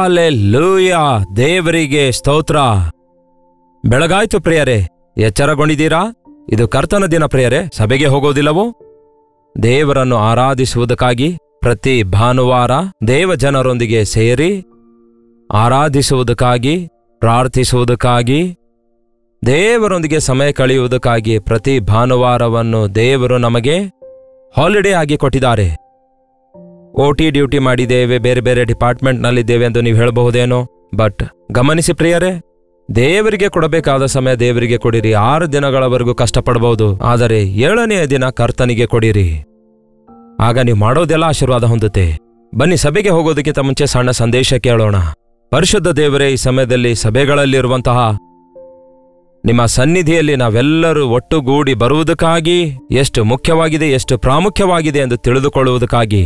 Hallelujah, ದೇವರಿಗೆ ಸ್ತೋತ್ರ. ಬೆಳಗಾಯ್ತು ಪ್ರಿಯರೇ, ಎಚ್ಚರಗೊಂಡಿದ್ದೀರಾ? ಇದು ಕರ್ತನ ದಿನ ಪ್ರಿಯರೇ. ಸಭೆಗೆ ಹೋಗೋದಿಲ್ಲವೋ? ದೇವರನ್ನು ಆರಾಧಿಸುವುದಕ್ಕಾಗಿ ಪ್ರತಿ ಭಾನುವಾರ ದೇವಜನರೊಂದಿಗೆ ಸೇರಿ ಆರಾಧಿಸುವುದಕ್ಕಾಗಿ, ಪ್ರಾರ್ಥಿಸುವುದಕ್ಕಾಗಿ, ದೇವರೊಂದಿಗೆ ಸಮಯ ಕಳೆಯುವುದಕ್ಕಾಗಿ ಪ್ರತಿ ಭಾನುವಾರವನ್ನು ದೇವರು ನಮಗೆ ಹಾಲಿಡೇ ಆಗಿ ಕೊಟ್ಟಿದ್ದಾರೆ. OT ಡ್ಯೂಟಿ ಮಾಡಿದ್ದೇವೆ, ಬೇರೆ ಬೇರೆ ಡಿಪಾರ್ಟ್ಮೆಂಟ್ನಲ್ಲಿದ್ದೇವೆ ಎಂದು ನೀವು ಹೇಳಬಹುದೇನೋ. ಬಟ್ ಗಮನಿಸಿ ಪ್ರಿಯರೇ, ದೇವರಿಗೆ ಕೊಡಬೇಕಾದ ಸಮಯ ದೇವರಿಗೆ ಕೊಡಿರಿ. 6 ದಿನಗಳವರೆಗೂ ಕಷ್ಟಪಡಬಹುದು, ಆದರೆ 7ನೆಯ ದಿನ ಕರ್ತನಿಗೆ ಕೊಡಿರಿ. ಆಗ ನೀವು ಮಾಡೋದೆಲ್ಲ ಆಶೀರ್ವಾದ ಹೊಂದುತ್ತೆ. ಬನ್ನಿ, ಸಭೆಗೆ ಹೋಗೋದಕ್ಕಿಂತ ಮುಂಚೆ ಸಣ್ಣ ಸಂದೇಶ ಕೇಳೋಣ. ಪರಿಶುದ್ಧ ದೇವರೇ, ಈ ಸಮಯದಲ್ಲಿ ಸಭೆಗಳಲ್ಲಿರುವಂತಹ ನಿಮ್ಮ ಸನ್ನಿಧಿಯಲ್ಲಿ ನಾವೆಲ್ಲರೂ ಒಟ್ಟುಗೂಡಿ ಬರುವುದಕ್ಕಾಗಿ ಎಷ್ಟು ಮುಖ್ಯವಾಗಿದೆ, ಎಷ್ಟು ಪ್ರಾಮುಖ್ಯವಾಗಿದೆ ಎಂದು ತಿಳಿದುಕೊಳ್ಳುವುದಕ್ಕಾಗಿ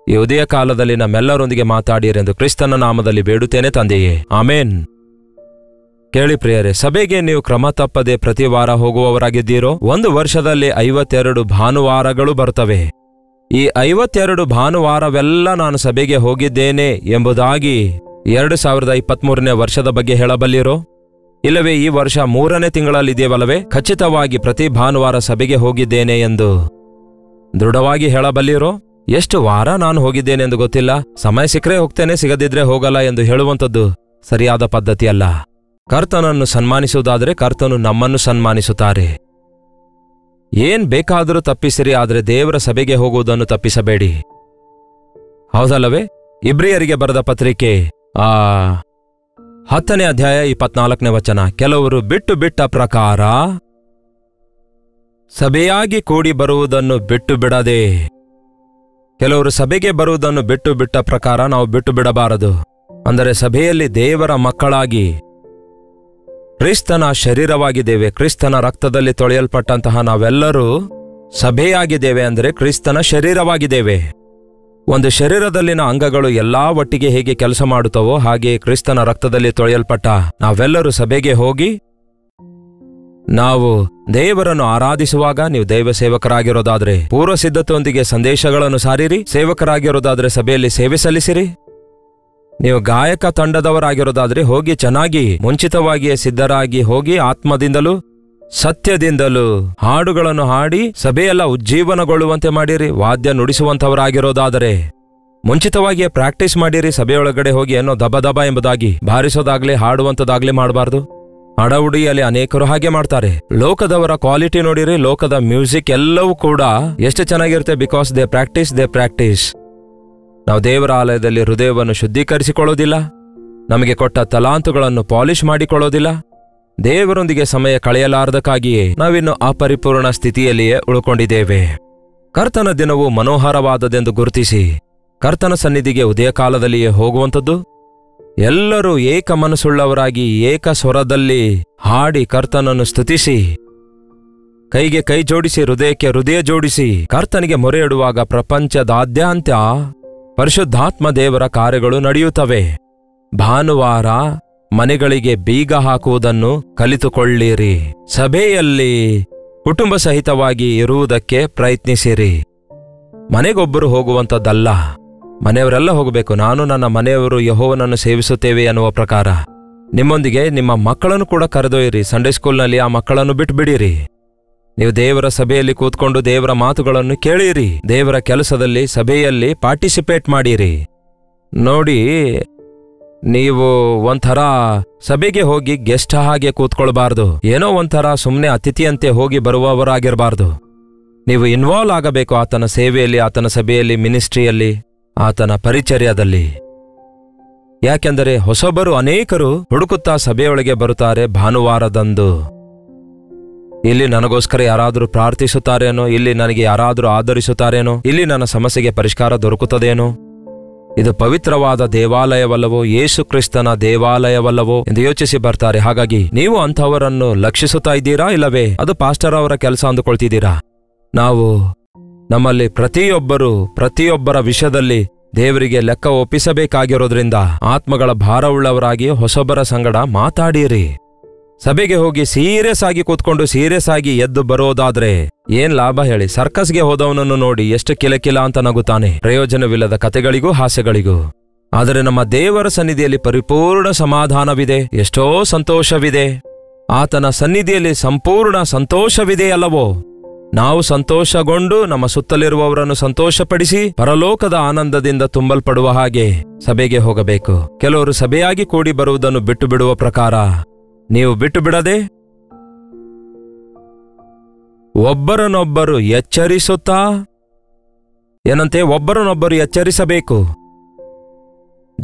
ಈ ಉದಯ ಕಾಲದಲ್ಲಿ ನಮ್ಮೆಲ್ಲರೊಂದಿಗೆ ಮಾತಾಡಿರೆಂದು ಕ್ರಿಸ್ತನ ನಾಮದಲ್ಲಿ ಬೇಡುತ್ತೇನೆ ತಂದೆಯೇ, ಆಮೇನ್. ಕೇಳಿ ಪ್ರಿಯರೇ, ಸಭೆಗೆ ನೀವು ಕ್ರಮ ತಪ್ಪದೆ ಪ್ರತಿ ವಾರ ಹೋಗುವವರಾಗಿದ್ದೀರೋ? ಒಂದು ವರ್ಷದಲ್ಲಿ 52 ಭಾನುವಾರಗಳು ಬರುತ್ತವೆ. ಈ 52 ಭಾನುವಾರವೆಲ್ಲ ನಾನು ಸಭೆಗೆ ಹೋಗಿದ್ದೇನೆ ಎಂಬುದಾಗಿ 2023ನೇ ವರ್ಷದ ಬಗ್ಗೆ ಹೇಳಬಲ್ಲಿರೋ? ಇಲ್ಲವೇ ಈ ವರ್ಷ 3ನೇ ತಿಂಗಳಲ್ಲಿದೆಯವಲ್ಲವೇ, ಖಚಿತವಾಗಿ ಪ್ರತಿ ಭಾನುವಾರ ಸಭೆಗೆ ಹೋಗಿದ್ದೇನೆ ಎಂದು ದೃಢವಾಗಿ ಹೇಳಬಲ್ಲಿರೋ? ಎಷ್ಟು ವಾರ ನಾನು ಹೋಗಿದ್ದೇನೆ ಎಂದು ಗೊತ್ತಿಲ್ಲ, ಸಮಯ ಸಿಕ್ಕರೆ ಹೋಗ್ತೇನೆ, ಸಿಗದಿದ್ರೆ ಹೋಗಲ್ಲ ಎಂದು ಹೇಳುವಂಥದ್ದು ಸರಿಯಾದ ಪದ್ಧತಿಯಲ್ಲ. ಕರ್ತನನ್ನು ಸನ್ಮಾನಿಸುವುದಾದರೆ ಕರ್ತನು ನಮ್ಮನ್ನು ಸನ್ಮಾನಿಸುತ್ತಾರೆ. ಏನ್ ಬೇಕಾದರೂ ತಪ್ಪಿಸಿರಿ, ಆದರೆ ದೇವರ ಸಭೆಗೆ ಹೋಗುವುದನ್ನು ತಪ್ಪಿಸಬೇಡಿ. ಹೌದಲ್ಲವೇ? ಇಬ್ರಿಯರಿಗೆ ಬರೆದ ಪತ್ರಿಕೆ 10ನೇ ಅಧ್ಯಾಯ 24ನೇ ವಚನ. ಕೆಲವರು ಬಿಟ್ಟು ಬಿಟ್ಟ ಪ್ರಕಾರ ಸಭೆಯಾಗಿ ಕೂಡಿ ಬರುವುದನ್ನು ಬಿಟ್ಟು ಬಿಡದೆ. ಕೆಲವರು ಸಭೆಗೆ ಬರುವುದನ್ನು ಬಿಟ್ಟು ಬಿಟ್ಟ ಪ್ರಕಾರ ನಾವು ಬಿಟ್ಟು ಬಿಡಬಾರದು. ಅಂದರೆ ಸಭೆಯಲ್ಲಿ ದೇವರ ಮಕ್ಕಳಾಗಿ ಕ್ರಿಸ್ತನ ಶರೀರವಾಗಿದ್ದೇವೆ. ಕ್ರಿಸ್ತನ ರಕ್ತದಲ್ಲಿ ತೊಳೆಯಲ್ಪಟ್ಟಂತಹ ನಾವೆಲ್ಲರೂ ಸಭೆಯಾಗಿದ್ದೇವೆ, ಅಂದರೆ ಕ್ರಿಸ್ತನ ಶರೀರವಾಗಿದ್ದೇವೆ. ಒಂದು ಶರೀರದಲ್ಲಿನ ಅಂಗಗಳು ಎಲ್ಲಾ ಒಟ್ಟಿಗೆ ಹೇಗೆ ಕೆಲಸ ಮಾಡುತ್ತವೋ ಹಾಗೆ ಕ್ರಿಸ್ತನ ರಕ್ತದಲ್ಲಿ ತೊಳೆಯಲ್ಪಟ್ಟ ನಾವೆಲ್ಲರೂ ಸಭೆಗೆ ಹೋಗಿ ನಾವು ದೇವರನ್ನು ಆರಾಧಿಸುವಾಗ, ನೀವು ದೈವ ಸೇವಕರಾಗಿರೋದಾದ್ರೆ ಪೂರ್ವ ಸಿದ್ಧತೆಯೊಂದಿಗೆ ಸಂದೇಶಗಳನ್ನು ಸಾರಿರಿ. ಸೇವಕರಾಗಿರೋದಾದ್ರೆ ಸಭೆಯಲ್ಲಿ ಸೇವೆ ಸಲ್ಲಿಸಿರಿ. ನೀವು ಗಾಯಕ ತಂಡದವರಾಗಿರೋದಾದ್ರೆ ಹೋಗಿ ಚೆನ್ನಾಗಿ ಮುಂಚಿತವಾಗಿಯೇ ಸಿದ್ಧರಾಗಿ ಹೋಗಿ ಆತ್ಮದಿಂದಲೂ ಸತ್ಯದಿಂದಲೂ ಹಾಡುಗಳನ್ನು ಹಾಡಿ ಸಭೆಯೆಲ್ಲ ಉಜ್ಜೀವನಗೊಳ್ಳುವಂತೆ ಮಾಡಿರಿ. ವಾದ್ಯ ನುಡಿಸುವಂಥವರಾಗಿರೋದಾದರೆ ಮುಂಚಿತವಾಗಿಯೇ ಪ್ರಾಕ್ಟೀಸ್ ಮಾಡಿರಿ. ಸಭೆಯೊಳಗಡೆ ಹೋಗಿ ಏನೋ ದಬ ದಬ ಎಂಬುದಾಗಿ ಬಾರಿಸೋದಾಗ್ಲಿ ಹಾಡುವಂಥದ್ದಾಗ್ಲಿ ಮಾಡಬಾರ್ದು. ಅಡವುಡಿಯಲ್ಲಿ ಅನೇಕರು ಹಾಗೆ ಮಾಡ್ತಾರೆ. ಲೋಕದವರ ಕ್ವಾಲಿಟಿ ನೋಡಿರಿ, ಲೋಕದ ಮ್ಯೂಸಿಕ್ ಎಲ್ಲವೂ ಕೂಡ ಎಷ್ಟು ಚೆನ್ನಾಗಿರುತ್ತೆ. Because they practice. ನಾವು ದೇವರ ಆಲಯದಲ್ಲಿ ಹೃದಯವನ್ನು ಶುದ್ಧೀಕರಿಸಿಕೊಳ್ಳೋದಿಲ್ಲ, ನಮಗೆ ಕೊಟ್ಟ ತಲಾಂತುಗಳನ್ನು ಪಾಲಿಷ್ ಮಾಡಿಕೊಳ್ಳೋದಿಲ್ಲ. ದೇವರೊಂದಿಗೆ ಸಮಯ ಕಳೆಯಲಾರದಕ್ಕಾಗಿಯೇ ನಾವಿನ್ನು ಅಪರಿಪೂರ್ಣ ಸ್ಥಿತಿಯಲ್ಲಿಯೇ ಉಳ್ಕೊಂಡಿದ್ದೇವೆ. ಕರ್ತನ ದಿನವು ಮನೋಹರವಾದದೆಂದು ಗುರುತಿಸಿ ಕರ್ತನ ಸನ್ನಿಧಿಗೆ ಉದಯ ಕಾಲದಲ್ಲಿಯೇ ಹೋಗುವಂಥದ್ದು. ಎಲ್ಲರೂ ಏಕ ಮನಸ್ಸುಳ್ಳವರಾಗಿ ಏಕ ಸ್ವರದಲ್ಲಿ ಹಾಡಿ ಕರ್ತನನ್ನು ಸ್ತುತಿಸಿ, ಕೈಗೆ ಕೈ ಜೋಡಿಸಿ, ಹೃದಯಕ್ಕೆ ಹೃದಯ ಜೋಡಿಸಿ ಕರ್ತನಿಗೆ ಮೊರೆ ಇಡುವಾಗ ಪ್ರಪಂಚದಾದ್ಯಂತ ಪರಿಶುದ್ಧಾತ್ಮ ದೇವರ ಕಾರ್ಯಗಳು ನಡೆಯುತ್ತವೆ. ಭಾನುವಾರ ಮನೆಗಳಿಗೆ ಬೀಗ ಹಾಕುವುದನ್ನು ಕಲಿತುಕೊಳ್ಳಿರಿ. ಸಭೆಯಲ್ಲಿ ಕುಟುಂಬ ಸಹಿತವಾಗಿ ಇರುವುದಕ್ಕೆ ಪ್ರಯತ್ನಿಸಿರಿ. ಮನೆಗೊಬ್ಬರು ಹೋಗುವಂಥದ್ದಲ್ಲ, ಮನೆಯವರೆಲ್ಲ ಹೋಗಬೇಕು. ನಾನು ನನ್ನ ಮನೆಯವರು ಯೆಹೋವನನ್ನು ಸೇವಿಸುತ್ತೇವೆ ಅನ್ನುವ ಪ್ರಕಾರ ನಿಮ್ಮೊಂದಿಗೆ ನಿಮ್ಮ ಮಕ್ಕಳನ್ನು ಕೂಡ ಕರೆದೊಯ್ಯಿರಿ. ಸಂಡೇ ಸ್ಕೂಲ್ನಲ್ಲಿ ಆ ಮಕ್ಕಳನ್ನು ಬಿಟ್ಟುಬಿಡಿರಿ. ನೀವು ದೇವರ ಸಭೆಯಲ್ಲಿ ಕೂತ್ಕೊಂಡು ದೇವರ ಮಾತುಗಳನ್ನು ಕೇಳಿರಿ. ದೇವರ ಕೆಲಸದಲ್ಲಿ ಸಭೆಯಲ್ಲಿ ಪಾರ್ಟಿಸಿಪೇಟ್ ಮಾಡಿರಿ. ನೋಡಿ, ನೀವು ಒಂಥರ ಸಭೆಗೆ ಹೋಗಿ ಗೆಸ್ಟ್ ಹಾಗೆ ಕೂತ್ಕೊಳ್ಬಾರ್ದು. ಏನೋ ಒಂಥರ ಸುಮ್ಮನೆ ಅತಿಥಿಯಂತೆ ಹೋಗಿ ಬರುವವರಾಗಿರಬಾರ್ದು. ನೀವು ಇನ್ವಾಲ್ವ್ ಆಗಬೇಕು ಆತನ ಸೇವೆಯಲ್ಲಿ, ಆತನ ಸಭೆಯಲ್ಲಿ, ಮಿನಿಸ್ಟ್ರಿಯಲ್ಲಿ, ಆತನ ಪರಿಚರ್ಯದಲ್ಲಿ. ಯಾಕೆಂದರೆ ಹೊಸಬರು ಅನೇಕರು ಹುಡುಕುತ್ತಾ ಸಭೆಯೊಳಗೆ ಬರುತ್ತಾರೆ ಭಾನುವಾರದಂದು. ಇಲ್ಲಿ ನನಗೋಸ್ಕರ ಯಾರಾದರೂ ಪ್ರಾರ್ಥಿಸುತ್ತಾರೇನೋ, ಇಲ್ಲಿ ನನಗೆ ಯಾರಾದರೂ ಆಧರಿಸುತ್ತಾರೇನೋ, ಇಲ್ಲಿ ನನ್ನ ಸಮಸ್ಯೆಗೆ ಪರಿಷ್ಕಾರ ದೊರಕುತ್ತದೇನೋ, ಇದು ಪವಿತ್ರವಾದ ದೇವಾಲಯವಲ್ಲವೋ, ಯೇಸು ಕ್ರಿಸ್ತನ ದೇವಾಲಯವಲ್ಲವೋ ಎಂದು ಯೋಚಿಸಿ ಬರ್ತಾರೆ. ಹಾಗಾಗಿ ನೀವು ಅಂಥವರನ್ನು ಲಕ್ಷಿಸುತ್ತಾ ಇದ್ದೀರಾ, ಇಲ್ಲವೇ ಅದು ಪಾಸ್ಟರ್ ಅವರ ಕೆಲಸ ಅಂದುಕೊಳ್ತಿದ್ದೀರಾ? ನಾವು ನಮ್ಮಲ್ಲಿ ಪ್ರತಿಯೊಬ್ಬರ ವಿಷಯದಲ್ಲಿ ದೇವರಿಗೆ ಲೆಕ್ಕ ಒಪ್ಪಿಸಬೇಕಾಗಿರೋದ್ರಿಂದ ಆತ್ಮಗಳ ಭಾರವುಳ್ಳವರಾಗಿ ಹೊಸಬರ ಸಂಗಡ ಮಾತಾಡಿರಿ. ಸಭೆಗೆ ಹೋಗಿ ಸೀರಿಯಸ್ ಆಗಿ ಕೂತ್ಕೊಂಡು ಸೀರಿಯಸ್ ಆಗಿ ಎದ್ದು ಬರೋದಾದ್ರೆ ಏನ್ ಲಾಭ ಹೇಳಿ? ಸರ್ಕಸ್ಗೆ ಹೋದವನನ್ನು ನೋಡಿ ಎಷ್ಟು ಕಿಲಕಿಲ ಅಂತ ನಗುತ್ತಾನೆ, ಪ್ರಯೋಜನವಿಲ್ಲದ ಕತೆಗಳಿಗೂ ಹಾಸ್ಯಗಳಿಗೂ. ಆದರೆ ನಮ್ಮ ದೇವರ ಸನ್ನಿಧಿಯಲ್ಲಿ ಪರಿಪೂರ್ಣ ಸಮಾಧಾನವಿದೆ, ಎಷ್ಟೋ ಸಂತೋಷವಿದೆ. ಆತನ ಸನ್ನಿಧಿಯಲ್ಲಿ ಸಂಪೂರ್ಣ ಸಂತೋಷವಿದೆಯಲ್ಲವೋ? ನಾವು ಸಂತೋಷಗೊಂಡು ನಮ್ಮ ಸುತ್ತಲಿರುವವರನ್ನು ಸಂತೋಷಪಡಿಸಿ ಪರಲೋಕದ ಆನಂದದಿಂದ ತುಂಬಲ್ಪಡುವ ಹಾಗೆ ಸಭೆಗೆ ಹೋಗಬೇಕು. ಕೆಲವರು ಸಭೆಯಾಗಿ ಕೂಡಿ ಬರುವುದನ್ನು ಬಿಟ್ಟು ಬಿಡುವ ಪ್ರಕಾರ ನೀವು ಬಿಟ್ಟು ಬಿಡದೆ ಒಬ್ಬರನ್ನೊಬ್ಬರು ಎಚ್ಚರಿಸುತ್ತಾ, ಏನಂತೆ, ಒಬ್ಬರನ್ನೊಬ್ಬರು ಎಚ್ಚರಿಸಬೇಕು.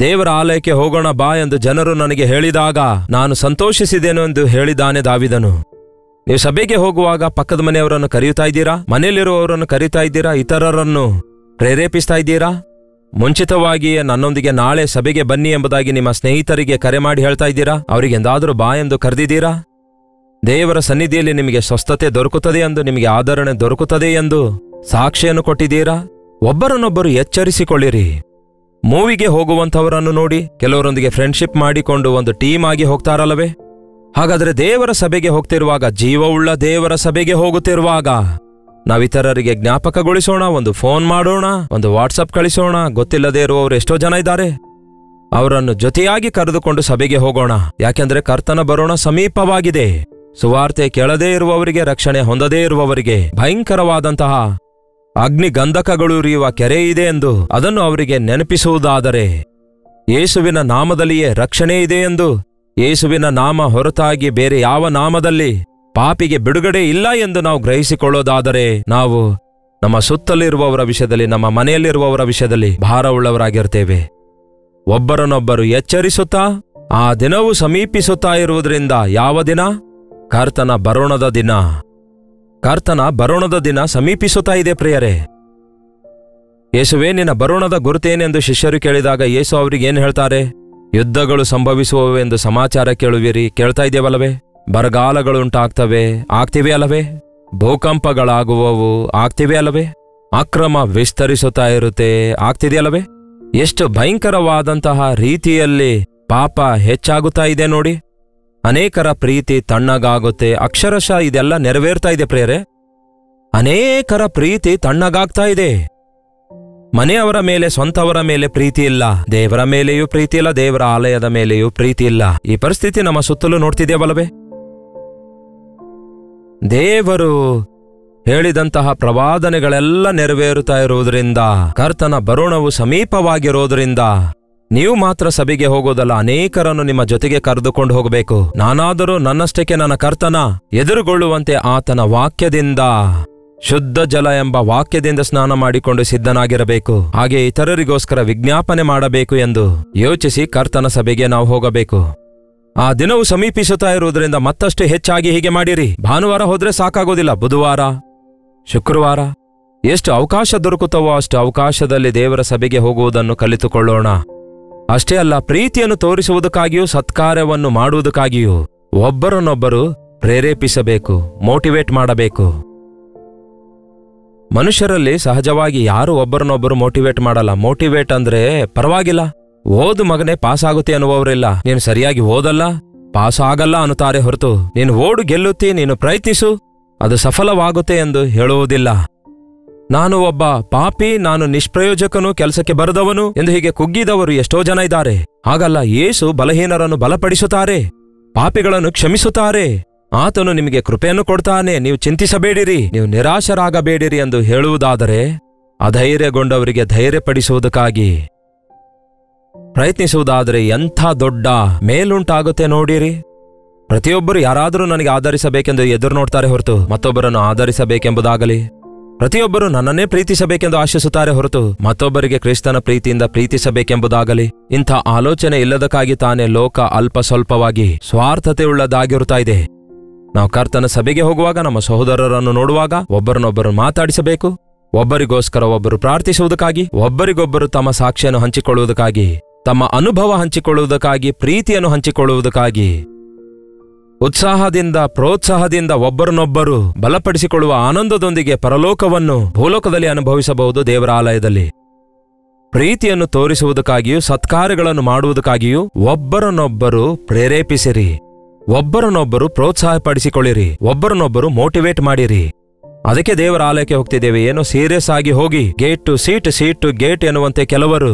ದೇವರ ಆಲಯಕ್ಕೆ ಹೋಗೋಣ ಬಾ ಎಂದು ಜನರು ನನಗೆ ಹೇಳಿದಾಗ ನಾನು ಸಂತೋಷಿಸಿದೆನು ಎಂದು ಹೇಳಿದ್ದಾನೆ ದಾವಿದನು. ನೀವು ಸಭೆಗೆ ಹೋಗುವಾಗ ಪಕ್ಕದ ಮನೆಯವರನ್ನು ಕರೆಯುತ್ತಾ ಇದ್ದೀರಾ? ಮನೆಯಲ್ಲಿರುವವರನ್ನು ಕರೀತಾ ಇದ್ದೀರಾ? ಇತರರನ್ನು ಪ್ರೇರೇಪಿಸ್ತಾ ಇದ್ದೀರಾ? ಮುಂಚಿತವಾಗಿಯೇ ನನ್ನೊಂದಿಗೆ ನಾಳೆ ಸಭೆಗೆ ಬನ್ನಿ ಎಂಬುದಾಗಿ ನಿಮ್ಮ ಸ್ನೇಹಿತರಿಗೆ ಕರೆ ಮಾಡಿ ಹೇಳ್ತಾ ಇದ್ದೀರಾ? ಅವರಿಗೆಂದಾದರೂ ಬಾ ಎಂದು ಕರೆದಿದ್ದೀರಾ? ದೇವರ ಸನ್ನಿಧಿಯಲ್ಲಿ ನಿಮಗೆ ಸ್ವಸ್ಥತೆ ದೊರಕುತ್ತದೆ ಎಂದು, ನಿಮಗೆ ಆದರಣೆ ದೊರಕುತ್ತದೆ ಎಂದು ಸಾಕ್ಷಿಯನ್ನು ಕೊಟ್ಟಿದ್ದೀರಾ? ಒಬ್ಬರನ್ನೊಬ್ಬರು ಎಚ್ಚರಿಸಿಕೊಳ್ಳಿರಿ. ಮೂವಿಗೆ ಹೋಗುವಂಥವರನ್ನು ನೋಡಿ, ಕೆಲವರೊಂದಿಗೆ ಫ್ರೆಂಡ್ಶಿಪ್ ಮಾಡಿಕೊಂಡು ಒಂದು ಟೀಮ್ ಆಗಿ ಹೋಗ್ತಾರಲ್ಲವೇ? ಹಾಗಾದರೆ ದೇವರ ಸಭೆಗೆ ಹೋಗ್ತಿರುವಾಗ, ಜೀವವುಳ್ಳ ದೇವರ ಸಭೆಗೆ ಹೋಗುತ್ತಿರುವಾಗ ನಾವಿತರರಿಗೆ ಜ್ಞಾಪಕಗೊಳಿಸೋಣ, ಒಂದು ಫೋನ್ ಮಾಡೋಣ, ಒಂದು ವಾಟ್ಸಪ್ ಕಳಿಸೋಣ. ಗೊತ್ತಿಲ್ಲದೆ ಇರುವವರು ಎಷ್ಟೋ ಜನ ಇದ್ದಾರೆ. ಅವರನ್ನು ಜೊತೆಯಾಗಿ ಕರೆದುಕೊಂಡು ಸಭೆಗೆ ಹೋಗೋಣ. ಯಾಕೆಂದ್ರೆ ಕರ್ತನ ಬರೋಣ ಸಮೀಪವಾಗಿದೆ. ಸುವಾರ್ತೆ ಕೇಳದೇ ಇರುವವರಿಗೆ, ರಕ್ಷಣೆ ಹೊಂದದೇ ಇರುವವರಿಗೆ ಭಯಂಕರವಾದಂತಹ ಅಗ್ನಿಗಂಧಕಗಳು ಉರಿಯುವ ಕೆರೆ ಇದೆ ಎಂದು ಅದನ್ನು ಅವರಿಗೆ ನೆನಪಿಸುವುದಾದರೆ, ಯೇಸುವಿನ ನಾಮದಲ್ಲಿಯೇ ರಕ್ಷಣೆ ಇದೆ ಎಂದು, ಯೇಸುವಿನ ನಾಮ ಹೊರತಾಗಿ ಬೇರೆ ಯಾವ ನಾಮದಲ್ಲಿ ಪಾಪಿಗೆ ಬಿಡುಗಡೆ ಇಲ್ಲ ಎಂದು ನಾವು ಗ್ರಹಿಸಿಕೊಳ್ಳೋದಾದರೆ, ನಾವು ನಮ್ಮ ಸುತ್ತಲಿರುವವರ ವಿಷಯದಲ್ಲಿ, ನಮ್ಮ ಮನೆಯಲ್ಲಿರುವವರ ವಿಷಯದಲ್ಲಿ ಭಾರವುಳ್ಳವರಾಗಿರ್ತೇವೆ. ಒಬ್ಬರನ್ನೊಬ್ಬರು ಎಚ್ಚರಿಸುತ್ತಾ, ಆ ದಿನವು ಸಮೀಪಿಸುತ್ತಾ ಇರುವುದರಿಂದ. ಯಾವ ದಿನ? ಕರ್ತನ ಬರೋಣದ ದಿನ. ಕರ್ತನ ಬರೋಣದ ದಿನ ಸಮೀಪಿಸುತ್ತಾ ಇದೆ ಪ್ರಿಯರೇ. ಯೇಸುವೇ, ನಿನ್ನ ಬರೋಣದ ಗುರುತೇನೆಂದು ಶಿಷ್ಯರು ಕೇಳಿದಾಗ ಯೇಸು ಅವರಿಗೇನು ಹೇಳ್ತಾರೆ? ಯುದ್ಧಗಳು ಸಂಭವಿಸುವವೆಂದು ಸಮಾಚಾರ ಕೇಳುವಿರಿ. ಕೇಳ್ತಾ ಇದ್ದೇವಲ್ಲವೇ? ಬರಗಾಲಗಳುಂಟಾಗ್ತವೆ, ಆಗ್ತಿವೆ ಅಲ್ಲವೇ? ಭೂಕಂಪಗಳಾಗುವವು, ಆಗ್ತಿವೆ ಅಲ್ಲವೇ? ಅಕ್ರಮ ವಿಸ್ತರಿಸುತ್ತಾ ಇರುತ್ತೆ, ಆಗ್ತಿದೆಯಲ್ಲವೇ? ಎಷ್ಟು ಭಯಂಕರವಾದಂತಹ ರೀತಿಯಲ್ಲಿ ಪಾಪ ಹೆಚ್ಚಾಗುತ್ತಾ ಇದೆ ನೋಡಿ. ಅನೇಕರ ಪ್ರೀತಿ ತಣ್ಣಗಾಗುತ್ತೆ. ಅಕ್ಷರಶಃ ಇದೆಲ್ಲ ನೆರವೇರ್ತಾ ಇದೆ ಪ್ರಿಯರೇ. ಅನೇಕರ ಪ್ರೀತಿ ತಣ್ಣಗಾಗ್ತಾ ಇದೆ. ಮನೆಯವರ ಮೇಲೆ, ಸ್ವಂತವರ ಮೇಲೆ ಪ್ರೀತಿ ಇಲ್ಲ, ದೇವರ ಮೇಲೆಯೂ ಪ್ರೀತಿ ಇಲ್ಲ, ದೇವರ ಆಲಯದ ಮೇಲೆಯೂ ಪ್ರೀತಿ ಇಲ್ಲ. ಈ ಪರಿಸ್ಥಿತಿ ನಮ್ಮ ಸುತ್ತಲೂ ನೋಡ್ತಿದ್ದೇವಲ್ಲವೇ? ದೇವರು ಹೇಳಿದಂತಹ ಪ್ರವಾದನೆಗಳೆಲ್ಲ ನೆರವೇರುತ್ತಾ ಇರುವುದರಿಂದ, ಕರ್ತನ ಬರೋಣವು ಸಮೀಪವಾಗಿರೋದ್ರಿಂದ ನೀವು ಮಾತ್ರ ಸಭೆಗೆ ಹೋಗೋದಲ್ಲ, ಅನೇಕರನ್ನು ನಿಮ್ಮ ಜೊತೆಗೆ ಕರೆದುಕೊಂಡು ಹೋಗಬೇಕು. ನಾನಾದರೂ ನನ್ನಷ್ಟಕ್ಕೆ ನನ್ನ ಕರ್ತನ ಎದುರುಗೊಳ್ಳುವಂತೆ ಆತನ ವಾಕ್ಯದಿಂದ, ಶುದ್ಧ ಜಲ ಎಂಬ ವಾಕ್ಯದಿಂದ ಸ್ನಾನ ಮಾಡಿಕೊಂಡು ಸಿದ್ಧನಾಗಿರಬೇಕು. ಹಾಗೆ ಇತರರಿಗೋಸ್ಕರ ವಿಜ್ಞಾಪನೆ ಮಾಡಬೇಕು ಎಂದು ಯೋಚಿಸಿ ಕರ್ತನ ಸಭೆಗೆ ನಾವು ಹೋಗಬೇಕು. ಆ ದಿನವು ಸಮೀಪಿಸುತ್ತಾ ಇರುವುದರಿಂದ ಮತ್ತಷ್ಟು ಹೆಚ್ಚಾಗಿ ಹೀಗೆ ಮಾಡಿರಿ. ಭಾನುವಾರ ಹೋದ್ರೆ ಸಾಕಾಗೋದಿಲ್ಲ, ಬುಧವಾರ, ಶುಕ್ರವಾರ ಎಷ್ಟು ಅವಕಾಶ ದೊರಕುತ್ತವೋ ಅಷ್ಟು ಅವಕಾಶದಲ್ಲಿ ದೇವರ ಸಭೆಗೆ ಹೋಗುವುದನ್ನು ಕಲಿತುಕೊಳ್ಳೋಣ. ಅಷ್ಟೇ ಅಲ್ಲ, ಪ್ರೀತಿಯನ್ನು ತೋರಿಸುವುದಕ್ಕಾಗಿಯೂ ಸತ್ಕಾರ್ಯವನ್ನು ಮಾಡುವುದಕ್ಕಾಗಿಯೂ ಒಬ್ಬರನ್ನೊಬ್ಬರು ಪ್ರೇರೇಪಿಸಬೇಕು, ಮೋಟಿವೇಟ್ ಮಾಡಬೇಕು. ಮನುಷ್ಯರಲ್ಲಿ ಸಹಜವಾಗಿ ಯಾರು ಒಬ್ಬರನ್ನೊಬ್ಬರು ಮೋಟಿವೇಟ್ ಮಾಡಲ್ಲ. ಮೋಟಿವೇಟ್ ಅಂದ್ರೆ ಪರವಾಗಿಲ್ಲ, ಓದು ಮಗನೇ, ಪಾಸ್ ಆಗುತ್ತೆ ಅನ್ನುವವರಿಲ್ಲ. ನೀನು ಸರಿಯಾಗಿ ಓದಲ್ಲ, ಪಾಸ್ ಆಗಲ್ಲ ಅನ್ನುತ್ತಾರೆ ಹೊರತು, ನೀನು ಓಡು ಗೆಲ್ಲುತ್ತಿ, ನೀನು ಪ್ರಯತ್ನಿಸು, ಅದು ಸಫಲವಾಗುತ್ತೆ ಎಂದು ಹೇಳುವುದಿಲ್ಲ. ನಾನು ಒಬ್ಬ ಪಾಪಿ, ನಾನು ನಿಷ್ಪ್ರಯೋಜಕನು, ಕೆಲಸಕ್ಕೆ ಬರದವನು ಎಂದು ಹೀಗೆ ಕುಗ್ಗಿದವರು ಎಷ್ಟೋ ಜನ ಇದ್ದಾರೆ. ಹಾಗಲ್ಲ, ಯೇಸು ಬಲಹೀನರನ್ನು ಬಲಪಡಿಸುತ್ತಾರೆ, ಪಾಪಿಗಳನ್ನು ಕ್ಷಮಿಸುತ್ತಾರೆ. ಆತನು ನಿಮಗೆ ಕೃಪೆಯನ್ನು ಕೊಡ್ತಾನೆ. ನೀವು ಚಿಂತಿಸಬೇಡಿರಿ, ನೀವು ನಿರಾಶರಾಗಬೇಡಿರಿ ಎಂದು ಹೇಳುವುದಾದರೆ, ಅಧೈರ್ಯಗೊಂಡವರಿಗೆ ಧೈರ್ಯಪಡಿಸುವುದಕ್ಕಾಗಿ ಪ್ರಯತ್ನಿಸುವುದಾದರೆ ಎಂಥ ದೊಡ್ಡ ಮೇಲುಂಟಾಗುತ್ತೆ ನೋಡಿರಿ. ಪ್ರತಿಯೊಬ್ಬರು ಯಾರಾದರೂ ನನಗೆ ಆಧರಿಸಬೇಕೆಂದು ಎದುರು ನೋಡ್ತಾರೆ ಹೊರತು ಮತ್ತೊಬ್ಬರನ್ನು ಆಧರಿಸಬೇಕೆಂಬುದಾಗಲಿ, ಪ್ರತಿಯೊಬ್ಬರು ನನ್ನನ್ನೇ ಪ್ರೀತಿಸಬೇಕೆಂದು ಆಶಿಸುತ್ತಾರೆ ಹೊರತು ಮತ್ತೊಬ್ಬರಿಗೆ ಕ್ರಿಸ್ತನ ಪ್ರೀತಿಯಿಂದ ಪ್ರೀತಿಸಬೇಕೆಂಬುದಾಗಲಿ, ಇಂಥ ಆಲೋಚನೆ ಇಲ್ಲದಕ್ಕಾಗಿ ತಾನೇ ಲೋಕ ಅಲ್ಪ ಸ್ವಲ್ಪವಾಗಿ ಸ್ವಾರ್ಥತೆಯುಳ್ಳದಾಗಿರುತ್ತಾ ಇದೆ. ನಾವು ಕರ್ತನ ಸಭೆಗೆ ಹೋಗುವಾಗ, ನಮ್ಮ ಸಹೋದರರನ್ನು ನೋಡುವಾಗ ಒಬ್ಬರನ್ನೊಬ್ಬರು ಮಾತಾಡಿಸಬೇಕು. ಒಬ್ಬರಿಗೋಸ್ಕರ ಒಬ್ಬರು ಪ್ರಾರ್ಥಿಸುವುದಕ್ಕಾಗಿ, ಒಬ್ಬರಿಗೊಬ್ಬರು ತಮ್ಮ ಸಾಕ್ಷಿಯನ್ನು ಹಂಚಿಕೊಳ್ಳುವುದಕ್ಕಾಗಿ, ತಮ್ಮ ಅನುಭವ ಹಂಚಿಕೊಳ್ಳುವುದಕ್ಕಾಗಿ, ಪ್ರೀತಿಯನ್ನು ಹಂಚಿಕೊಳ್ಳುವುದಕ್ಕಾಗಿ ಉತ್ಸಾಹದಿಂದ, ಪ್ರೋತ್ಸಾಹದಿಂದ ಒಬ್ಬರನ್ನೊಬ್ಬರು ಬಲಪಡಿಸಿಕೊಳ್ಳುವ ಆನಂದದೊಂದಿಗೆ ಪರಲೋಕವನ್ನು ಭೂಲೋಕದಲ್ಲಿ ಅನುಭವಿಸಬಹುದು. ದೇವರ ಆಲಯದಲ್ಲಿ ಪ್ರೀತಿಯನ್ನು ತೋರಿಸುವುದಕ್ಕಾಗಿಯೂ ಸತ್ಕಾರ್ಯಗಳನ್ನು ಮಾಡುವುದಕ್ಕಾಗಿಯೂ ಒಬ್ಬರನ್ನೊಬ್ಬರು ಪ್ರೇರೇಪಿಸಿರಿ, ಒಬ್ಬರನ್ನೊಬ್ಬರು ಪ್ರೋತ್ಸಾಹಪಡಿಸಿಕೊಳ್ಳಿರಿ, ಒಬ್ಬರನ್ನೊಬ್ಬರು ಮೋಟಿವೇಟ್ ಮಾಡಿರಿ. ಅದಕ್ಕೆ ದೇವರ ಆಲಯಕ್ಕೆ ಹೋಗ್ತಿದ್ದೇವೆ, ಏನೋ ಸೀರಿಯಸ್ ಆಗಿ ಹೋಗಿ gate to seat, seat to gate ಎನ್ನುವಂತೆ ಕೆಲವರು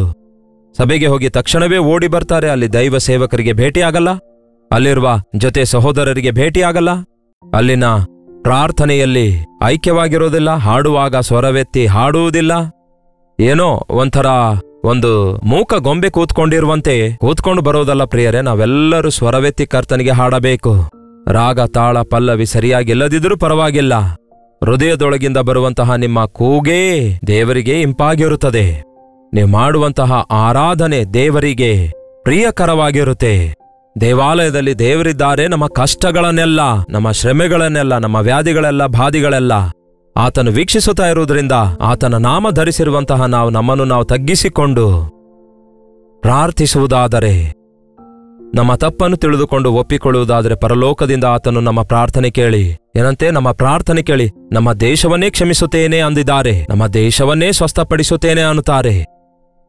ಸಭೆಗೆ ಹೋಗಿ ತಕ್ಷಣವೇ ಓಡಿ ಬರ್ತಾರೆ, ಅಲ್ಲಿ ದೈವ ಸೇವಕರಿಗೆ ಭೇಟಿಯಾಗಲ್ಲ, ಅಲ್ಲಿರುವ ಜೊತೆ ಸಹೋದರರಿಗೆ ಭೇಟಿಯಾಗಲ್ಲ, ಅಲ್ಲಿನ ಪ್ರಾರ್ಥನೆಯಲ್ಲಿ ಐಕ್ಯವಾಗಿರೋದಿಲ್ಲ, ಹಾಡುವಾಗ ಸ್ವರವೆತ್ತಿ ಹಾಡುವುದಿಲ್ಲ, ಏನೋ ಒಂಥರ ಒಂದು ಮೂಕ ಗೊಂಬೆ ಕೂತ್ಕೊಂಡಿರುವಂತೆ ಕೂತ್ಕೊಂಡು ಬರೋದಲ್ಲ ಪ್ರಿಯರೇ. ನಾವೆಲ್ಲರೂ ಸ್ವರವೆತ್ತಿ ಕರ್ತನಿಗೆ ಹಾಡಬೇಕು. ರಾಗ ತಾಳ ಪಲ್ಲವಿ ಸರಿಯಾಗಿಲ್ಲದಿದ್ರೂ ಪರವಾಗಿಲ್ಲ, ಹೃದಯದೊಳಗಿಂದ ಬರುವಂತಹ ನಿಮ್ಮ ಕೂಗೇ ದೇವರಿಗೆ ಇಂಪಾಗಿರುತ್ತದೆ. ನೀವು ಮಾಡುವಂತಹ ಆರಾಧನೆ ದೇವರಿಗೆ ಪ್ರಿಯಕರವಾಗಿರುತ್ತೆ. ದೇವಾಲಯದಲ್ಲಿ ದೇವರಿದ್ದಾರೆ. ನಮ್ಮ ಕಷ್ಟಗಳನ್ನೆಲ್ಲ, ನಮ್ಮ ಶ್ರಮೆಗಳನ್ನೆಲ್ಲ, ನಮ್ಮ ವ್ಯಾಧಿಗಳೆಲ್ಲ, ಬಾಧಿಗಳೆಲ್ಲ ಆತನು ವೀಕ್ಷಿಸುತ್ತಾ ಇರುವುದರಿಂದ ಆತನ ನಾಮ ಧರಿಸಿರುವಂತಹ ನಾವು ನಮ್ಮನ್ನು ನಾವು ತಗ್ಗಿಸಿಕೊಂಡು ಪ್ರಾರ್ಥಿಸುವುದಾದರೆ, ನಮ್ಮ ತಪ್ಪನ್ನು ತಿಳಿದುಕೊಂಡು ಒಪ್ಪಿಕೊಳ್ಳುವುದಾದರೆ ಪರಲೋಕದಿಂದ ಆತನು ನಮ್ಮ ಪ್ರಾರ್ಥನೆ ಕೇಳಿ, ಏನಂತೆ ನಮ್ಮ ಪ್ರಾರ್ಥನೆ ಕೇಳಿ ನಮ್ಮ ದೇಶವನ್ನೇ ಕ್ಷಮಿಸುತ್ತೇನೆ ಅಂದಿದ್ದಾರೆ, ನಮ್ಮ ದೇಶವನ್ನೇ ಸ್ವಸ್ಥಪಡಿಸುತ್ತೇನೆ ಅನ್ನುತ್ತಾರೆ.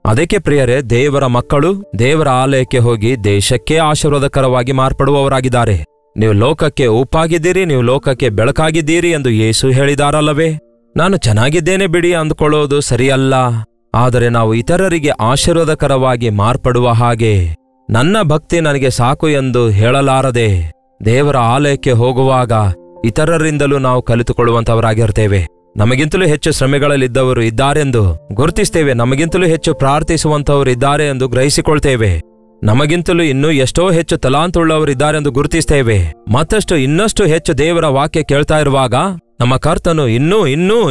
ಅದಕ್ಕೆ ಪ್ರಿಯರೇ, ದೇವರ ಮಕ್ಕಳು ದೇವರ ಆಲಯಕ್ಕೆ ಹೋಗಿ ದೇಶಕ್ಕೆ ಆಶೀರ್ವಾದಕರವಾಗಿ ಮಾರ್ಪಡುವವರಾಗಿದ್ದಾರೆ. ನೀವು ಲೋಕಕ್ಕೆ ಉಪ್ಪಾಗಿದ್ದೀರಿ, ನೀವು ಲೋಕಕ್ಕೆ ಬೆಳಕಾಗಿದ್ದೀರಿ ಎಂದು ಯೇಸು ಹೇಳಿದಾರಲ್ಲವೇ? ನಾನು ಚೆನ್ನಾಗಿದ್ದೇನೆ ಬಿಡಿ ಅಂದುಕೊಳ್ಳೋದು ಸರಿಯಲ್ಲ, ಆದರೆ ನಾವು ಇತರರಿಗೆ ಆಶೀರ್ವಾದಕರವಾಗಿ ಮಾರ್ಪಡುವ ಹಾಗೆ ನನ್ನ ಭಕ್ತಿ ನನಗೆ ಸಾಕು ಎಂದು ಹೇಳಲಾರದೆ ದೇವರ ಆಲಯಕ್ಕೆ ಹೋಗುವಾಗ ಇತರರಿಂದಲೂ ನಾವು ಕಲಿತುಕೊಳ್ಳುವಂತವರಾಗಿರ್ತೇವೆ. ನಮಗಿಂತಲೂ ಹೆಚ್ಚು ಶ್ರಮೆಗಳಲ್ಲಿದ್ದವರು ಇದ್ದಾರೆಂದು ಗುರುತಿಸ್ತೇವೆ, ನಮಗಿಂತಲೂ ಹೆಚ್ಚು ಪ್ರಾರ್ಥಿಸುವಂತವರು ಇದ್ದಾರೆ ಎಂದು ಗ್ರಹಿಸಿಕೊಳ್ತೇವೆ, ನಮಗಿಂತಲೂ ಇನ್ನೂ ಎಷ್ಟೋ ಹೆಚ್ಚು ತಲಾಂತುಳ್ಳವರಿದ್ದಾರೆಂದು ಗುರುತಿಸ್ತೇವೆ. ಮತ್ತಷ್ಟು ಇನ್ನಷ್ಟು ಹೆಚ್ಚು ದೇವರ ವಾಕ್ಯ ಕೇಳ್ತಾ ಇರುವಾಗ ನಮ್ಮ ಕರ್ತನು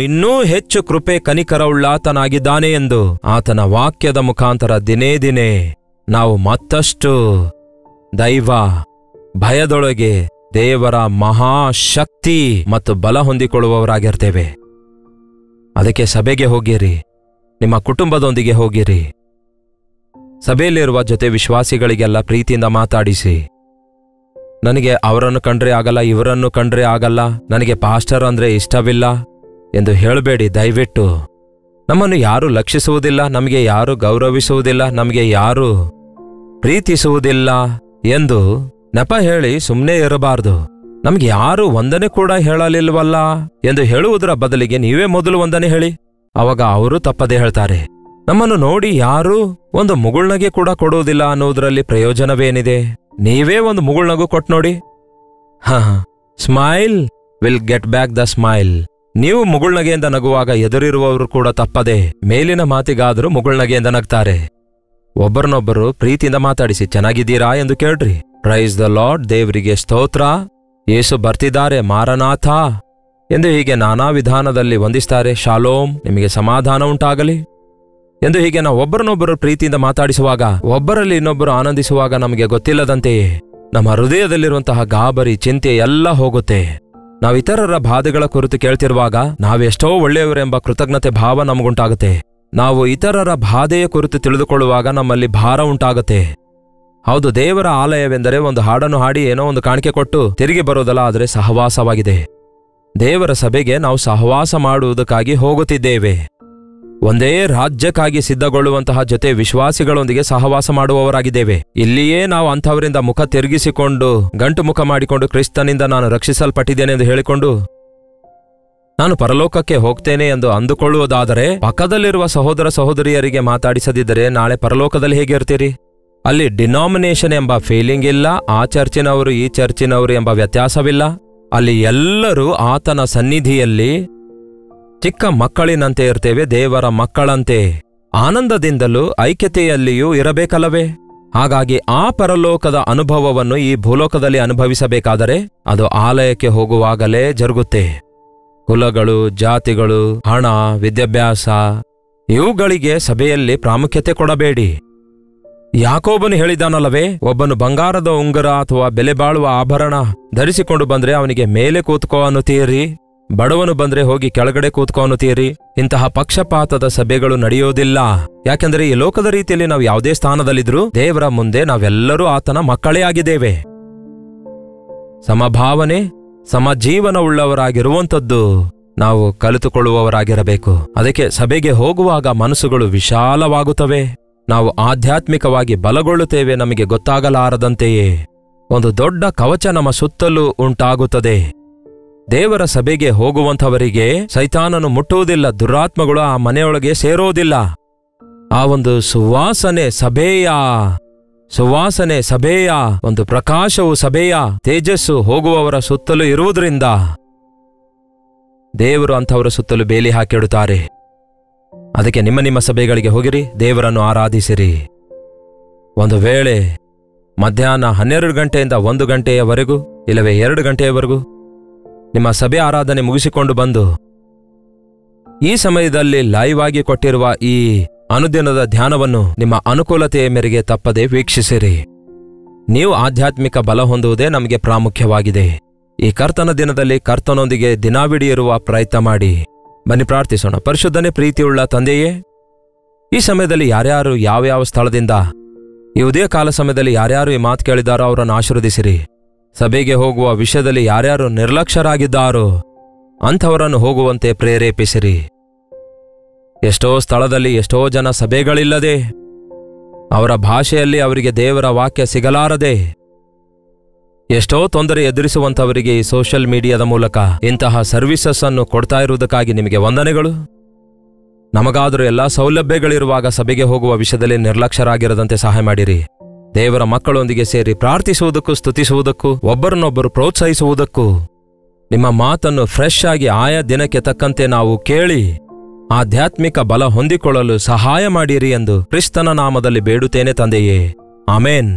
ಇನ್ನೂ ಹೆಚ್ಚು ಕೃಪೆ ಕನಿಕರವುಳ್ಳಾತನಾಗಿದ್ದಾನೆ ಎಂದು ಆತನ ವಾಕ್ಯದ ಮುಖಾಂತರ ದಿನೇ ದಿನೇ ನಾವು ಮತ್ತಷ್ಟು ದೈವ ಭಯದೊಳಗೆ ದೇವರ ಮಹಾಶಕ್ತಿ ಮತ್ತು ಬಲ ಹೊಂದಿಕೊಳ್ಳುವವರಾಗಿರ್ತೇವೆ. ಅದಕ್ಕೆ ಸಭೆಗೆ ಹೋಗಿರಿ, ನಿಮ್ಮ ಕುಟುಂಬದೊಂದಿಗೆ ಹೋಗಿರಿ, ಸಭೆಯಲ್ಲಿರುವ ಜೊತೆ ವಿಶ್ವಾಸಿಗಳಿಗೆಲ್ಲ ಪ್ರೀತಿಯಿಂದ ಮಾತಾಡಿಸಿ. ನನಗೆ ಅವರನ್ನು ಕಂಡ್ರೆ ಆಗಲ್ಲ, ಇವರನ್ನು ಕಂಡ್ರೆ ಆಗಲ್ಲ, ನನಗೆ ಪಾಸ್ಟರ್ ಅಂದ್ರೆ ಇಷ್ಟವಿಲ್ಲ ಎಂದು ಹೇಳಬೇಡಿ. ದಯವಿಟ್ಟು ನಮ್ಮನ್ನು ಯಾರೂ ಲಕ್ಷಿಸುವುದಿಲ್ಲ, ನಮಗೆ ಯಾರೂ ಗೌರವಿಸುವುದಿಲ್ಲ, ನಮಗೆ ಯಾರೂ ಪ್ರೀತಿಸುವುದಿಲ್ಲ ಎಂದು ನೆಪ ಹೇಳಿ ಸುಮ್ಮನೆ ಇರಬಾರ್ದು. ನಮ್ಗೆ ಯಾರೂ ವಂದನೆ ಕೂಡ ಹೇಳಲಿಲ್ವಲ್ಲ ಎಂದು ಹೇಳುವುದರ ಬದಲಿಗೆ ನೀವೇ ಮೊದಲು ವಂದನೆ ಹೇಳಿ, ಅವಾಗ ಅವರು ತಪ್ಪದೇ ಹೇಳ್ತಾರೆ. ನಮ್ಮನ್ನು ನೋಡಿ ಯಾರೂ ಒಂದು ಮುಗುಳ್ನಗೆ ಕೂಡ ಕೊಡುವುದಿಲ್ಲ ಅನ್ನುವುದರಲ್ಲಿ ಪ್ರಯೋಜನವೇನಿದೆ? ನೀವೇ ಒಂದು ಮುಗುಳ್ನಗು ಕೊಟ್ಟು ನೋಡಿ. Smile will get back the smile. ನೀವು ಮುಗುಳ್ನಗೆಯಿಂದ ನಗುವಾಗ ಎದುರಿರುವವರು ಕೂಡ ತಪ್ಪದೆ ಮೇಲಿನ ಮಾತಿಗಾದರೂ ಮುಗುಳ್ನಗೆಯಿಂದ ನಗ್ತಾರೆ. ಒಬ್ಬರನ್ನೊಬ್ಬರು ಪ್ರೀತಿಯಿಂದ ಮಾತಾಡಿಸಿ, ಚೆನ್ನಾಗಿದ್ದೀರಾ ಎಂದು ಕೇಳ್ರಿ. ಪ್ರೈಸ್ ದ ಲಾರ್ಡ್, ದೇವರಿಗೆ ಸ್ತೋತ್ರ, ಯೇಸು ಬರ್ತಿದ್ದಾರೆ, ಮಾರನಾಥ ಎಂದು ಹೀಗೆ ನಾನಾ ವಿಧಾನದಲ್ಲಿ ವಂದಿಸ್ತಾರೆ. ಶಾಲೋಮ್, ನಿಮಗೆ ಸಮಾಧಾನ ಉಂಟಾಗಲಿ ಎಂದು ಹೀಗೆ ನಾವು ಒಬ್ಬರನ್ನೊಬ್ಬರು ಪ್ರೀತಿಯಿಂದ ಮಾತಾಡಿಸುವಾಗ, ಒಬ್ಬರಲ್ಲಿ ಇನ್ನೊಬ್ಬರು ಆನಂದಿಸುವಾಗ ನಮಗೆ ಗೊತ್ತಿಲ್ಲದಂತೆಯೇ ನಮ್ಮ ಹೃದಯದಲ್ಲಿರುವಂತಹ ಗಾಬರಿ ಚಿಂತೆ ಎಲ್ಲ ಹೋಗುತ್ತೆ. ನಾವು ಇತರರ ಬಾಧೆಗಳ ಕುರಿತು ಕೇಳ್ತಿರುವಾಗ ನಾವೆಷ್ಟೋ ಒಳ್ಳೆಯವರೆಂಬ ಕೃತಜ್ಞತೆ ಭಾವ ನಮಗುಂಟಾಗುತ್ತೆ. ನಾವು ಇತರರ ಬಾಧೆಯ ಕುರಿತು ತಿಳಿದುಕೊಳ್ಳುವಾಗ ನಮ್ಮಲ್ಲಿ ಭಾರ ಉಂಟಾಗುತ್ತೆ. ಹೌದು, ದೇವರ ಆಲಯವೆಂದರೆ ಒಂದು ಹಾಡನ್ನು ಹಾಡಿ ಏನೋ ಒಂದು ಕಾಣಿಕೆ ಕೊಟ್ಟು ತಿರುಗಿ ಬರೋದಲ್ಲ, ಆದರೆ ಸಹವಾಸವಾಗಿದೆ. ದೇವರ ಸಭೆಗೆ ನಾವು ಸಹವಾಸ ಮಾಡುವುದಕ್ಕಾಗಿ ಹೋಗುತ್ತಿದ್ದೇವೆ. ಒಂದೇ ರಾಜ್ಯಕ್ಕಾಗಿ ಸಿದ್ಧಗೊಳ್ಳುವಂತಹ ಜೊತೆ ವಿಶ್ವಾಸಿಗಳೊಂದಿಗೆ ಸಹವಾಸ ಮಾಡುವವರಾಗಿದ್ದೇವೆ. ಇಲ್ಲಿಯೇ ನಾವು ಅಂಥವರಿಂದ ಮುಖ ತಿರುಗಿಸಿಕೊಂಡು ಗಂಟು ಮುಖ ಮಾಡಿಕೊಂಡು ಕ್ರಿಸ್ತನಿಂದ ನಾನು ರಕ್ಷಿಸಲ್ಪಟ್ಟಿದ್ದೇನೆ ಎಂದು ಹೇಳಿಕೊಂಡು ನಾನು ಪರಲೋಕಕ್ಕೆ ಹೋಗ್ತೇನೆ ಎಂದು ಅಂದುಕೊಳ್ಳುವುದಾದರೆ, ಪಕ್ಕದಲ್ಲಿರುವ ಸಹೋದರ ಸಹೋದರಿಯರಿಗೆ ಮಾತಾಡಿಸದಿದ್ದರೆ ನಾಳೆ ಪರಲೋಕದಲ್ಲಿ ಹೇಗೆ ಇರ್ತೀರಿ? ಅಲ್ಲಿ ಡಿನಾಮಿನೇಷನ್ ಎಂಬ ಫೀಲಿಂಗ್ ಇಲ್ಲ, ಆ ಚರ್ಚಿನವರು ಈ ಚರ್ಚಿನವರು ಎಂಬ ವ್ಯತ್ಯಾಸವಿಲ್ಲ. ಅಲ್ಲಿ ಎಲ್ಲರೂ ಆತನ ಸನ್ನಿಧಿಯಲ್ಲಿ ಚಿಕ್ಕ ಮಕ್ಕಳಿನಂತೆ ಇರ್ತೇವೆ, ದೇವರ ಮಕ್ಕಳಂತೆ ಆನಂದದಿಂದಲೂ ಐಕ್ಯತೆಯಲ್ಲಿಯೂ ಇರಬೇಕಲ್ಲವೇ? ಹಾಗಾಗಿ ಆ ಪರಲೋಕದ ಅನುಭವವನ್ನು ಈ ಭೂಲೋಕದಲ್ಲಿ ಅನುಭವಿಸಬೇಕಾದರೆ ಅದು ಆಲಯಕ್ಕೆ ಹೋಗುವಾಗಲೇ ಜರುಗುತ್ತೆ. ಕುಲಗಳು, ಜಾತಿಗಳು, ಹಣ, ವಿದ್ಯಾಭ್ಯಾಸ ಇವುಗಳಿಗೆ ಸಭೆಯಲ್ಲಿ ಪ್ರಾಮುಖ್ಯತೆ ಕೊಡಬೇಡಿ. ಯಾಕೋಬನು ಹೇಳಿದಾನಲ್ಲವೇ, ಒಬ್ಬನು ಬಂಗಾರದ ಉಂಗುರ ಅಥವಾ ಬೆಲೆ ಬಾಳುವ ಆಭರಣ ಧರಿಸಿಕೊಂಡು ಬಂದ್ರೆ ಅವನಿಗೆ ಮೇಲೆ ಕೂತ್ಕೋ ಅನ್ನುತ್ತೀರಿ, ಬಡವನು ಬಂದ್ರೆ ಹೋಗಿ ಕೆಳಗಡೆ ಕೂತ್ಕೋ ಅನ್ನುತ್ತೀರಿ. ಇಂತಹ ಪಕ್ಷಪಾತದ ಸಭೆಗಳು ನಡೆಯೋದಿಲ್ಲ. ಯಾಕೆಂದರೆ ಈ ಲೋಕದ ರೀತಿಯಲ್ಲಿ ನಾವು ಯಾವುದೇ ಸ್ಥಾನದಲ್ಲಿದ್ರೂ ದೇವರ ಮುಂದೆ ನಾವೆಲ್ಲರೂ ಆತನ ಮಕ್ಕಳೇ ಆಗಿದ್ದೇವೆ. ಸಮಭಾವನೆ, ಸಮಜೀವನವುಳ್ಳವರಾಗಿರುವಂಥದ್ದು ನಾವು ಕಲಿತುಕೊಳ್ಳುವವರಾಗಿರಬೇಕು. ಅದಕ್ಕೆ ಸಭೆಗೆ ಹೋಗುವಾಗ ಮನಸ್ಸುಗಳು ವಿಶಾಲವಾಗುತ್ತವೆ, ನಾವು ಆಧ್ಯಾತ್ಮಿಕವಾಗಿ ಬಲಗೊಳ್ಳುತ್ತೇವೆ. ನಮಗೆ ಗೊತ್ತಾಗಲಾರದಂತೆಯೇ ಒಂದು ದೊಡ್ಡ ಕವಚ ನಮ್ಮ ಸುತ್ತಲೂ ಉಂಟಾಗುತ್ತದೆ. ದೇವರ ಸಭೆಗೆ ಹೋಗುವಂಥವರಿಗೆ ಸೈತಾನನು ಮುಟ್ಟುವುದಿಲ್ಲ, ದುರಾತ್ಮಗಳು ಆ ಮನೆಯೊಳಗೆ ಸೇರೋದಿಲ್ಲ. ಆ ಒಂದು ಸುವಾಸನೆ ಸಭೆಯ ಒಂದು ಪ್ರಕಾಶವು ಸಭೆಯ ತೇಜಸ್ಸು ಹೋಗುವವರ ಸುತ್ತಲೂ ಇರುವುದರಿಂದ ದೇವರು ಅಂಥವರ ಸುತ್ತಲೂ ಬೇಲಿ ಹಾಕಿಡುತ್ತಾರೆ. ಅದಕ್ಕೆ ನಿಮ್ಮ ಸಭೆಗಳಿಗೆ ಹೋಗಿರಿ, ದೇವರನ್ನು ಆರಾಧಿಸಿರಿ. ಒಂದು ವೇಳೆ ಮಧ್ಯಾಹ್ನ 12 ಗಂಟೆಯಿಂದ 1 ಗಂಟೆಯವರೆಗೂ ಇಲ್ಲವೇ 2 ಗಂಟೆಯವರೆಗೂ ನಿಮ್ಮ ಸಭೆ ಆರಾಧನೆ ಮುಗಿಸಿಕೊಂಡು ಬಂದು ಈ ಸಮಯದಲ್ಲಿ ಲೈವ್ ಆಗಿ ಕೊಟ್ಟಿರುವ ಈ ಅನುದಿನದ ಧ್ಯಾನವನ್ನು ನಿಮ್ಮ ಅನುಕೂಲತೆಯ ಮೇರೆಗೆ ತಪ್ಪದೆ ವೀಕ್ಷಿಸಿರಿ. ನೀವು ಆಧ್ಯಾತ್ಮಿಕ ಬಲ ಹೊಂದುವುದೇ ನಮಗೆ ಪ್ರಾಮುಖ್ಯವಾಗಿದೆ. ಈ ಕರ್ತನ ದಿನದಲ್ಲಿ ಕರ್ತನೊಂದಿಗೆ ದಿನಾವಿಡೀ ಇರುವ ಪ್ರಯತ್ನ ಮಾಡಿ. ಬನ್ನಿ ಪ್ರಾರ್ಥಿಸೋಣ. ಪರಿಶುದ್ಧನೇ, ಪ್ರೀತಿಯುಳ್ಳ ತಂದೆಯೇ, ಈ ಸಮಯದಲ್ಲಿ ಯಾರ್ಯಾರು ಯಾವ ಸ್ಥಳದಿಂದ ಈ ಉದಯ ಕಾಲ ಸಮಯದಲ್ಲಿ ಯಾರ್ಯಾರು ಈ ಮಾತು ಕೇಳಿದಾರೋ ಅವರನ್ನು ಆಶೀರ್ವದಿಸಿರಿ. ಸಭೆಗೆ ಹೋಗುವ ವಿಷಯದಲ್ಲಿ ಯಾರ್ಯಾರು ನಿರ್ಲಕ್ಷ್ಯರಾಗಿದ್ದಾರೋ ಅಂಥವರನ್ನು ಹೋಗುವಂತೆ ಪ್ರೇರೇಪಿಸಿರಿ. ಎಷ್ಟೋ ಸ್ಥಳದಲ್ಲಿ ಎಷ್ಟೋ ಜನ ಸಭೆಗಳಿಲ್ಲದೆ, ಅವರ ಭಾಷೆಯಲ್ಲಿ ಅವರಿಗೆ ದೇವರ ವಾಕ್ಯ ಸಿಗಲಾರದೆ ಎಷ್ಟೋ ತೊಂದರೆ ಎದುರಿಸುವಂಥವರಿಗೆ ಈ ಸೋಷಿಯಲ್ ಮೀಡಿಯಾದ ಮೂಲಕ ಇಂತಹ ಸರ್ವಿಸಸ್ ಅನ್ನು ಕೊಡ್ತಾ ಇರುವುದಕ್ಕಾಗಿ ನಿಮಗೆ ವಂದನೆಗಳು. ನಮಗಾದರೂ ಎಲ್ಲ ಸೌಲಭ್ಯಗಳಿರುವಾಗ ಸಭೆಗೆ ಹೋಗುವ ವಿಷಯದಲ್ಲಿ ನಿರ್ಲಕ್ಷ್ಯರಾಗಿರದಂತೆ ಸಹಾಯ ಮಾಡಿರಿ. ದೇವರ ಮಕ್ಕಳೊಂದಿಗೆ ಸೇರಿ ಪ್ರಾರ್ಥಿಸುವುದಕ್ಕೂ ಸ್ತುತಿಸುವುದಕ್ಕೂ ಒಬ್ಬರನ್ನೊಬ್ಬರು ಪ್ರೋತ್ಸಾಹಿಸುವುದಕ್ಕೂ ನಿಮ್ಮ ಮಾತನ್ನು ಫ್ರೆಶ್ ಆಗಿ ಆಯಾ ದಿನಕ್ಕೆ ತಕ್ಕಂತೆ ನಾವು ಕೇಳಿ ಆಧ್ಯಾತ್ಮಿಕ ಬಲ ಹೊಂದಿಕೊಳ್ಳಲು ಸಹಾಯ ಮಾಡಿರಿ ಎಂದು ಕ್ರಿಸ್ತನ ನಾಮದಲ್ಲಿ ಬೇಡುತ್ತೇನೆ ತಂದೆಯೇ, ಆಮೇನ್.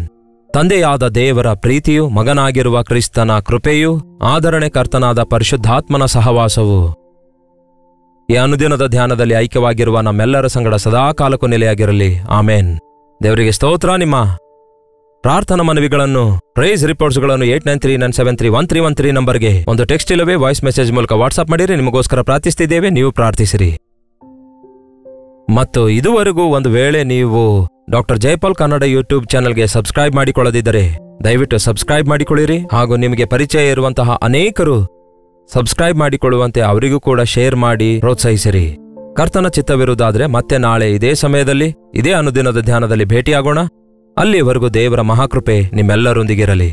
ತಂದೆಯಾದ ದೇವರ ಪ್ರೀತಿಯು, ಮಗನಾಗಿರುವ ಕ್ರಿಸ್ತನ ಕೃಪೆಯು, ಆದರಣೆ ಕರ್ತನಾದ ಪರಿಶುದ್ಧಾತ್ಮನ ಸಹವಾಸವು ಈ ಅನುದಿನದ ಧ್ಯಾನದಲ್ಲಿ ಐಕ್ಯವಾಗಿರುವ ನಮ್ಮೆಲ್ಲರ ಸಂಗಡ ಸದಾಕಾಲಕ್ಕೂ ನೆಲೆಯಾಗಿರಲಿ. ಆಮೇನ್. ದೇವರಿಗೆ ಸ್ತೋತ್ರ. ನಿಮ್ಮ ಪ್ರಾರ್ಥನಾ ಮನವಿಗಳನ್ನು, ಪ್ರೈಸ್ ರಿಪೋರ್ಟ್ಸ್ಗಳನ್ನು 8939731313 ನಂಬರ್ಗೆ ಒಂದು ಟೆಕ್ಸ್ಟ್ ಇಲ್ಲವೇ ವಾಯ್ಸ್ ಮೆಸೇಜ್ ಮೂಲಕ ವಾಟ್ಸ್ಆಪ್ ಮಾಡಿರಿ. ನಿಮಗೋಸ್ಕರ ಪ್ರಾರ್ಥಿಸ್ತಿದ್ದೇವೆ, ನೀವು ಪ್ರಾರ್ಥಿಸಿರಿ. ಮತ್ತು ಇದುವರೆಗೂ ಒಂದು ವೇಳೆ ನೀವು ಡಾಕ್ಟರ್ ಜಯಪಾಲ್ ಕನ್ನಡ ಯೂಟ್ಯೂಬ್ ಚಾನೆಲ್ಗೆ ಸಬ್ಸ್ಕ್ರೈಬ್ ಮಾಡಿಕೊಳ್ಳದಿದ್ದರೆ ದಯವಿಟ್ಟು ಸಬ್ಸ್ಕ್ರೈಬ್ ಮಾಡಿಕೊಳ್ಳಿರಿ. ಹಾಗೂ ನಿಮಗೆ ಪರಿಚಯ ಇರುವಂತಹ ಅನೇಕರು ಸಬ್ಸ್ಕ್ರೈಬ್ ಮಾಡಿಕೊಳ್ಳುವಂತೆ ಅವರಿಗೂ ಕೂಡ ಶೇರ್ ಮಾಡಿ ಪ್ರೋತ್ಸಾಹಿಸಿರಿ. ಕರ್ತನ ಚಿತ್ತವಿರುವುದಾದರೆ ಮತ್ತೆ ನಾಳೆ ಇದೇ ಸಮಯದಲ್ಲಿ ಇದೇ ಅನುದಿನದ ಧ್ಯಾನದಲ್ಲಿ ಭೇಟಿಯಾಗೋಣ. ಅಲ್ಲಿವರೆಗೂ ದೇವರ ಮಹಾಕೃಪೆ ನಿಮ್ಮೆಲ್ಲರೊಂದಿಗಿರಲಿ.